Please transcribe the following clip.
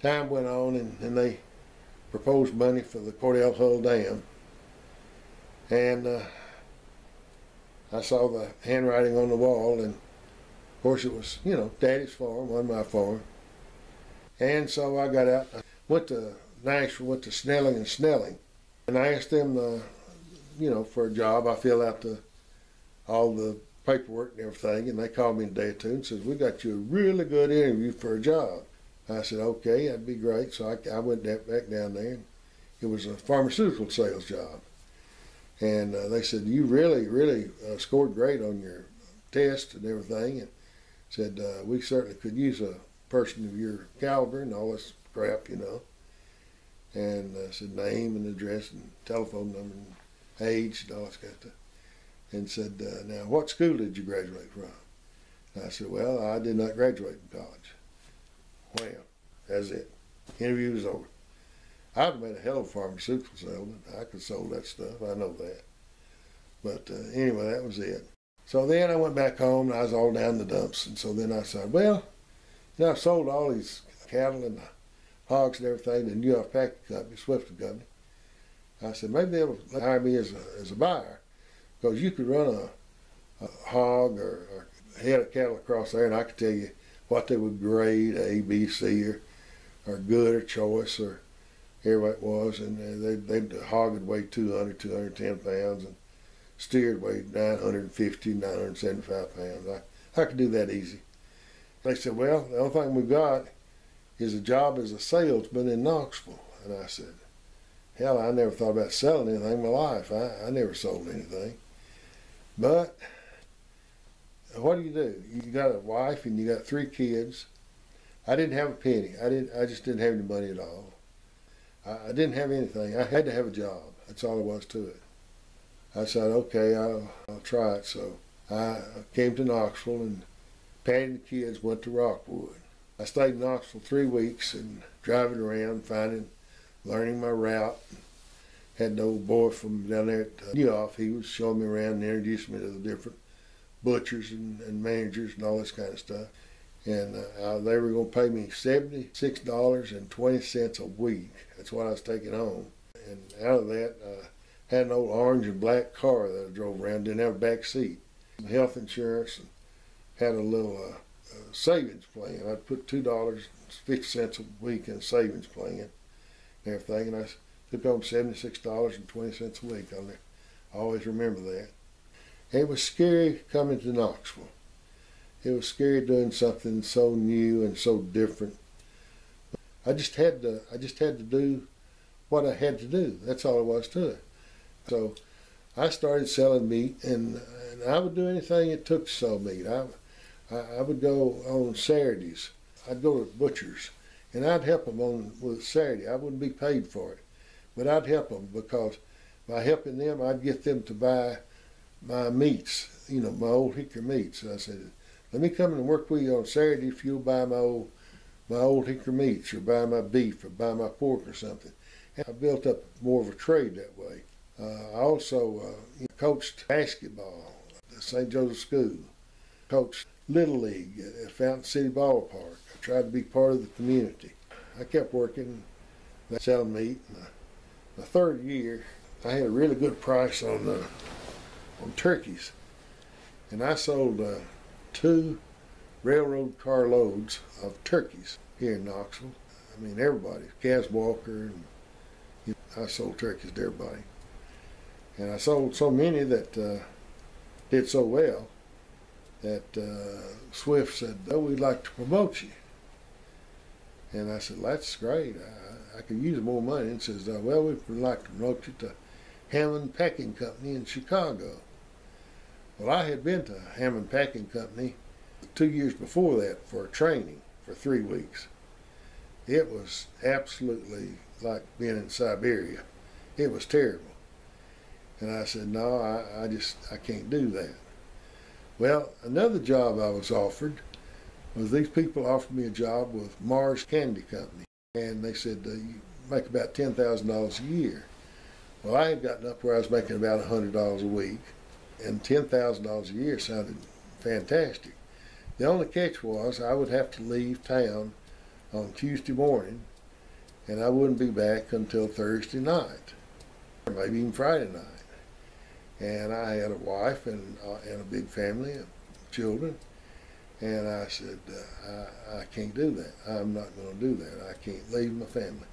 time went on, and they proposed money for the Cordell Hull Dam. And I saw the handwriting on the wall, and of course it was, you know, Daddy's farm, wasn't my farm. And so I got out, went to Nashville, went to Snelling and Snelling, and I asked them, you know, for a job. I filled out all the paperwork and everything, and they called me in a day or two and said, "We got you a really good interview for a job." I said, "Okay, that'd be great." So I went back down there, and it was a pharmaceutical sales job. And they said, "You really scored great on your test and everything," and said, "We certainly could use a person of your caliber," and all this crap, you know. And I said name and address and telephone number and age and all this kind of stuff. And said, "Now, what school did you graduate from?" And I said, "Well, I did not graduate from college." Well, that's it. Interview was over. I'd have made a hell of a pharmaceutical salesman. I could have sold that stuff. I know that. But anyway, that was it. So then I went back home, and I was all down in the dumps. And so then I said, "Well, you know, I've sold all these cattle and hogs and everything to Neuhoff Packing Company, Swift Company." I said, "Maybe they'll hire me as a buyer, because you could run a hog or head of cattle across there, and I could tell you what they would grade, A, B, C, or good or choice, or whatever it was. And the hog would weigh 200, 210 pounds, and steer would weigh 950, 975 pounds. I could do that easy." They said, "Well, the only thing we've got is a job as a salesman in Knoxville." And I said, "Hell, I never thought about selling anything in my life. I never sold anything. But what do? You got a wife and you got 3 kids. I didn't have a penny. I just didn't have any money at all. I didn't have anything. I had to have a job. That's all there was to it." I said, "Okay, I'll try it." So I came to Knoxville, and Patty and the kids went to Rockwood. I stayed in Knoxville 3 weeks and driving around, learning my route. Had an old boy from down there at Neuhoff. He was showing me around and introduced me to the different butchers and managers and all this kind of stuff. And they were going to pay me $76.20 a week. That's what I was taking home. And out of that, I had an old orange and black car that I drove around. Didn't have a back seat. Health insurance, and had a little savings plan. I'd put $2.50 a week in a savings plan and everything. And I took home $76.20 a week on there. I always remember that. It was scary coming to Knoxville. It was scary doing something so new and so different. I just had to do what I had to do. That's all it was to it. So I started selling meat, and I would do anything it took to sell meat. I would go on Saturdays. I'd go to butchers, and I'd help them with Saturday. I wouldn't be paid for it, but I'd help them, because by helping them, I'd get them to buy my meats, you know, my old hickory meats. And I said, "Let me come and work with you on Saturday if you'll buy my old hickory meats, or buy my beef, or buy my pork or something." And I built up more of a trade that way. I also coached basketball at St. Joseph School, coached Little League at Fountain City Ballpark. I tried to be part of the community. I kept working, selling meat. The 3rd year, I had a really good price on turkeys, and I sold 2 railroad car loads of turkeys here in Knoxville. I mean, everybody, Cass Walker, and I sold turkeys to everybody. And I sold so many that did so well that Swift said, "Oh, we'd like to promote you." And I said, "That's great. I could use more money." And says, "Well, we'd like to promote you to Hammond Packing Company in Chicago." Well, I had been to Hammond Packing Company 2 years before that for training for 3 weeks. It was absolutely like being in Siberia. It was terrible. And I said, "No, I can't do that." Well, another job I was offered was, these people offered me a job with Mars Candy Company. And they said, "You make about $10,000 a year." Well, I had gotten up where I was making about $100 a week, and $10,000 a year sounded fantastic. The only catch was I would have to leave town on Tuesday morning and I wouldn't be back until Thursday night, or maybe even Friday night. And I had a wife and a big family of children, and I said, I can't do that. I'm not going to do that. I can't leave my family.